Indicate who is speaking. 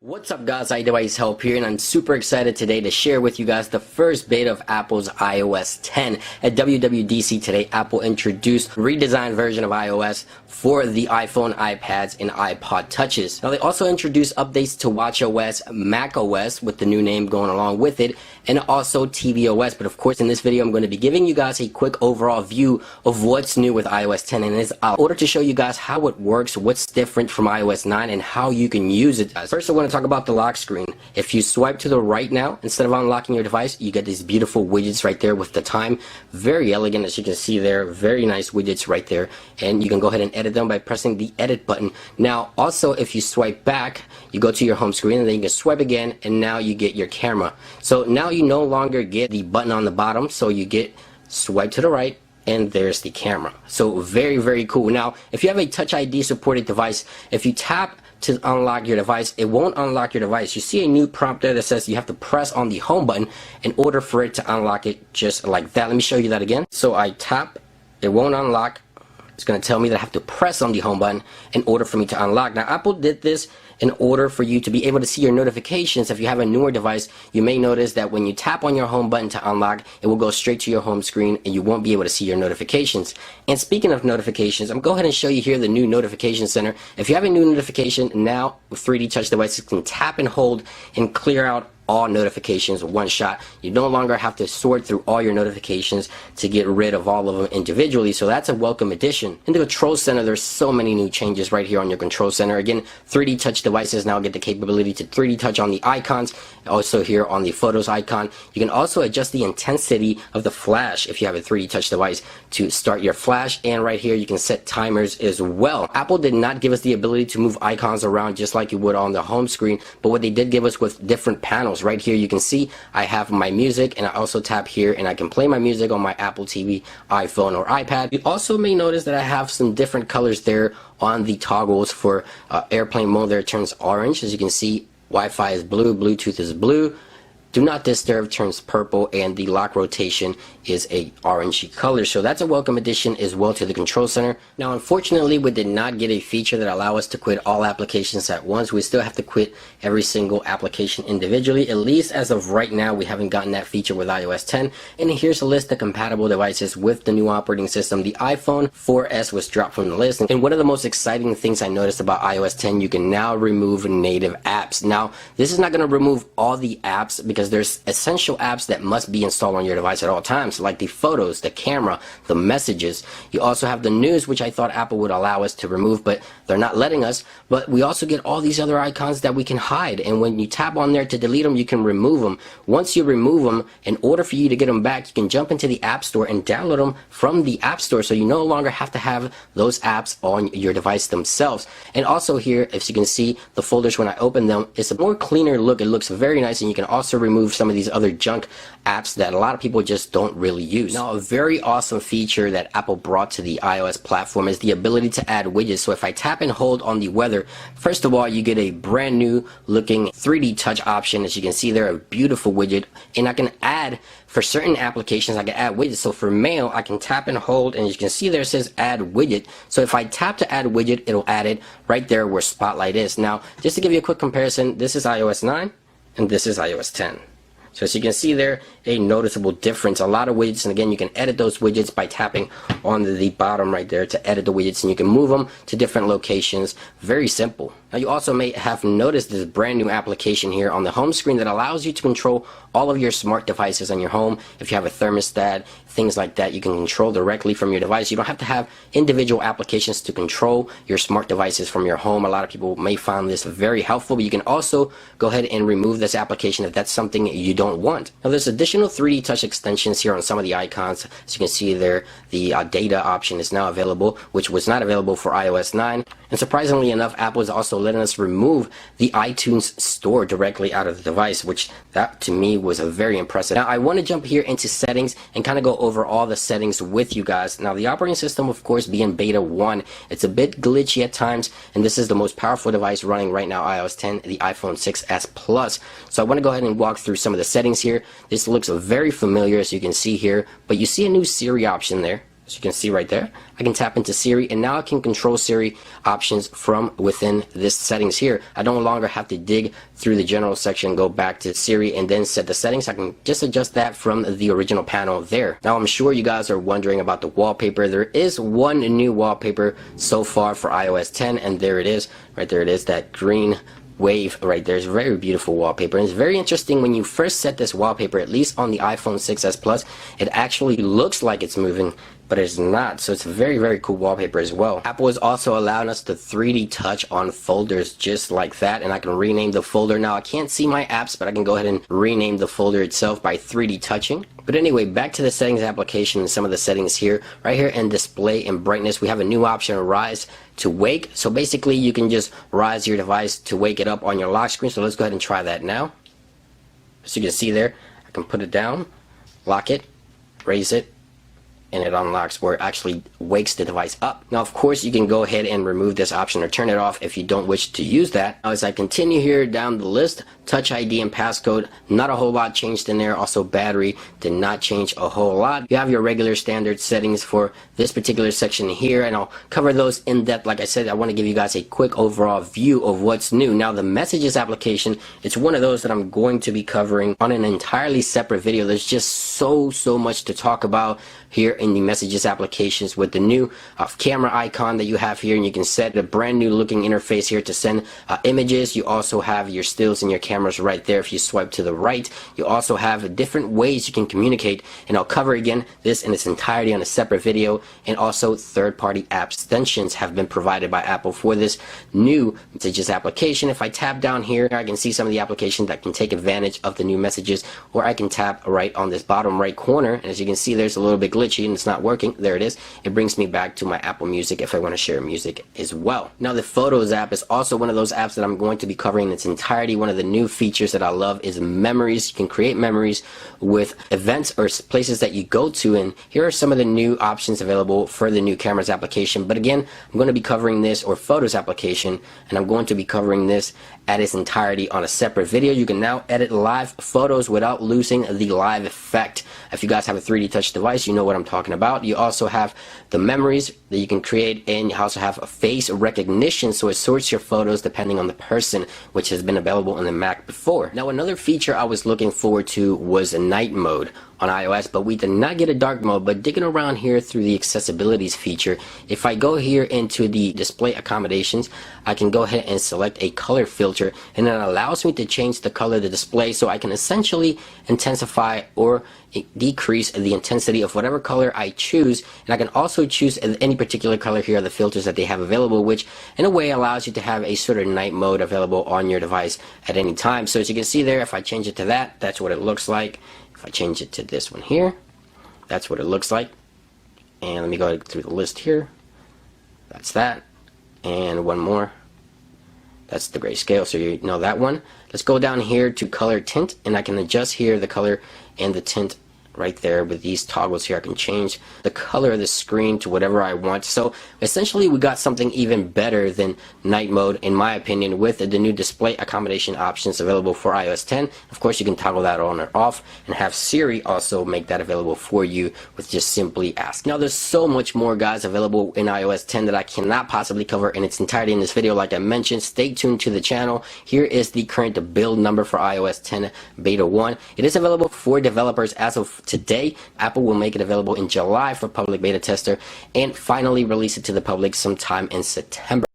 Speaker 1: What's up guys, iDevice Help here, and I'm super excited today to share with you guys the first beta of Apple's iOS 10. At WWDC today, Apple introduced a redesigned version of iOS for the iPhone, iPads, and iPod touches. Now they also introduced updates to watchOS, macOS with the new name going along with it, and also tvOS. But of course in this video I'm going to be giving you guys a quick overall view of what's new with iOS 10, and in order to show you guys how it works, what's different from iOS 9, and how you can use it. First I want to talk about the lock screen. If you swipe to the right now, instead of unlocking your device, you get these beautiful widgets right there with the time. Very elegant, as you can see there. Very nice widgets right there, and you can go ahead and edit them by pressing the edit button. Now also, if you swipe back, you go to your home screen, and then you can swipe again, and now you get your camera. So now you no longer get the button on the bottom, so you get swipe to the right, and there's the camera. So very cool. Now if you have a Touch ID supported device, if you tap to unlock your device, it won't unlock your device. You see a new prompt there that says you have to press on the home button in order for it to unlock it, just like that. Let me show you that again. So I tap, it won't unlock. It's going to tell me that I have to press on the home button in order for me to unlock. Now Apple did this in order for you to be able to see your notifications. If you have a newer device, you may notice that when you tap on your home button to unlock, it will go straight to your home screen and you won't be able to see your notifications. And speaking of notifications, I'm going to go ahead and show you here the new notification center. If you have a new notification, now with 3D touch devices can tap and hold and clear out all notifications one shot. You no longer have to sort through all your notifications to get rid of all of them individually, so that's a welcome addition. In the control center, there's so many new changes right here on your control center. Again, 3D touch devices now get the capability to 3D touch on the icons, also here on the photos icon. You can also adjust the intensity of the flash if you have a 3D touch device to start your flash, and right here you can set timers as well. Apple did not give us the ability to move icons around just like you would on the home screen, but what they did give us with different panels. Right here you can see I have my music, and I also tap here and I can play my music on my Apple TV, iPhone, or iPad. You also may notice that I have some different colors there on the toggles. For airplane mode there, it turns orange. As you can see, Wi-Fi is blue, Bluetooth is blue, Do Not Disturb turns purple, and the lock rotation is a orangey color. So that's a welcome addition as well to the control center. Now unfortunately we did not get a feature that allows us to quit all applications at once. We still have to quit every single application individually. At least as of right now we haven't gotten that feature with iOS 10. And here's a list of compatible devices with the new operating system. The iPhone 4S was dropped from the list, and one of the most exciting things I noticed about iOS 10, you can now remove native apps. Now this is not going to remove all the apps, because there's essential apps that must be installed on your device at all times, like the photos, the camera, the messages. You also have the news, which I thought Apple would allow us to remove, but they're not letting us. But we also get all these other icons that we can hide, and when you tap on there to delete them, you can remove them. Once you remove them, in order for you to get them back, you can jump into the App Store and download them from the App Store, so you no longer have to have those apps on your device themselves. And also here, as you can see, the folders, when I open them, it's a more cleaner look. It looks very nice, and you can also remove some of these other junk apps that a lot of people just don't really use. Now a very awesome feature that Apple brought to the iOS platform is the ability to add widgets. So if I tap and hold on the weather, first of all you get a brand new looking 3D touch option. As you can see there, a beautiful widget, and I can add, for certain applications I can add widgets. So for mail I can tap and hold, and as you can see there it says add widget. So if I tap to add widget, it'll add it right there where Spotlight is. Now just to give you a quick comparison, this is iOS 9 and this is iOS 10. So as you can see there, a noticeable difference. A lot of widgets, and again you can edit those widgets by tapping on the bottom right there to edit the widgets, and you can move them to different locations. Very simple. Now you also may have noticed this brand new application here on the home screen that allows you to control all of your smart devices on your home. If you have a thermostat, things like that, you can control directly from your device. You don't have to have individual applications to control your smart devices from your home. A lot of people may find this very helpful, but you can also go ahead and remove this application if that's something you don't want. Now there's additional 3D touch extensions here on some of the icons. As you can see there, the data option is now available, which was not available for iOS 9. And surprisingly enough, Apple is also letting us remove the iTunes store directly out of the device, which that to me was very impressive. Now I want to jump here into settings and kind of go over all the settings with you guys. Now the operating system, of course, being beta 1, it's a bit glitchy at times, and this is the most powerful device running right now, iOS 10, the iPhone 6s Plus. So I want to go ahead and walk through some of the settings here. This looks very familiar, as you can see here, but you see a new Siri option there. As you can see right there, I can tap into Siri, and now I can control Siri options from within this settings here. I no longer have to dig through the general section, go back to Siri, and then set the settings. I can just adjust that from the original panel there. Now I'm sure you guys are wondering about the wallpaper. There is one new wallpaper so far for iOS 10, and there it is. Right there it is, that green wave right there. Is a very beautiful wallpaper, and it's very interesting when you first set this wallpaper, at least on the iPhone 6s Plus, it actually looks like it's moving, but it's not. So it's a very, very cool wallpaper as well. Apple is also allowing us to 3D touch on folders just like that, and I can rename the folder. Now I can't see my apps, but I can go ahead and rename the folder itself by 3D touching. But anyway, back to the settings application and some of the settings here. Right here in display and brightness, we have a new option, rise to wake. So basically you can just rise your device to wake it up on your lock screen. So let's go ahead and try that now. As you can see there, I can put it down, lock it, raise it, and it unlocks where it actually wakes the device up. Now of course you can go ahead and remove this option or turn it off if you don't wish to use that. Now as I continue here down the list, Touch ID and passcode, not a whole lot changed in there. Also battery did not change a whole lot. You have your regular standard settings for this particular section here, and I'll cover those in depth. Like I said, I want to give you guys a quick overall view of what's new. Now the messages application, it's one of those that I'm going to be covering on an entirely separate video. There's just so much to talk about here in the messages applications with the new camera icon that you have here, and you can set a brand new looking interface here to send images. You also have your stills and your cameras right there if you swipe to the right. You also have different ways you can communicate, and I'll cover again this in its entirety on a separate video. And also third-party app extensions have been provided by Apple for this new messages application. If I tap down here, I can see some of the applications that can take advantage of the new messages, or I can tap right on this bottom right corner, and as you can see there's a little bit glitchy and it's not working. There it is. It brings me back to my Apple Music if I want to share music as well. Now the Photos app is also one of those apps that I'm going to be covering in its entirety. One of the new features that I love is memories. You can create memories with events or places that you go to, and here are some of the new options available for the new cameras application. But again, I'm going to be covering this, or Photos application, and I'm going to be covering this at its entirety on a separate video. You can now edit live photos without losing the live effect. If you guys have a 3D touch device, you know what I'm talking about. You also have the memories that you can create, and you also have a face recognition, so it sorts your photos depending on the person, which has been available on the Mac before. Now another feature I was looking forward to was a night mode on iOS, but we did not get a dark mode. But digging around here through the accessibilities feature, if I go here into the display accommodations, I can go ahead and select a color filter, and it allows me to change the color of the display, so I can essentially intensify or decrease the intensity of whatever color I choose. And I can also choose any particular color. Here are the filters that they have available, which in a way allows you to have a sort of night mode available on your device at any time. So as you can see there, if I change it to that, that's what it looks like. If I change it to this one here, that's what it looks like. And let me go through the list here. That's that. And one more. That's the grayscale, so you know that one. Let's go down here to color tint, and I can adjust here the color and the tint right there with these toggles here. I can change the color of the screen to whatever I want. So essentially we got something even better than night mode, in my opinion, with the new display accommodation options available for iOS 10. Of course you can toggle that on or off, and have Siri also make that available for you with just simply ask. Now there's so much more, guys, available in iOS 10 that I cannot possibly cover in its entirety in this video. Like I mentioned, stay tuned to the channel. Here is the current build number for iOS 10 Beta 1. It is available for developers as of today. Apple will make it available in July for public beta tester, and finally release it to the public sometime in September.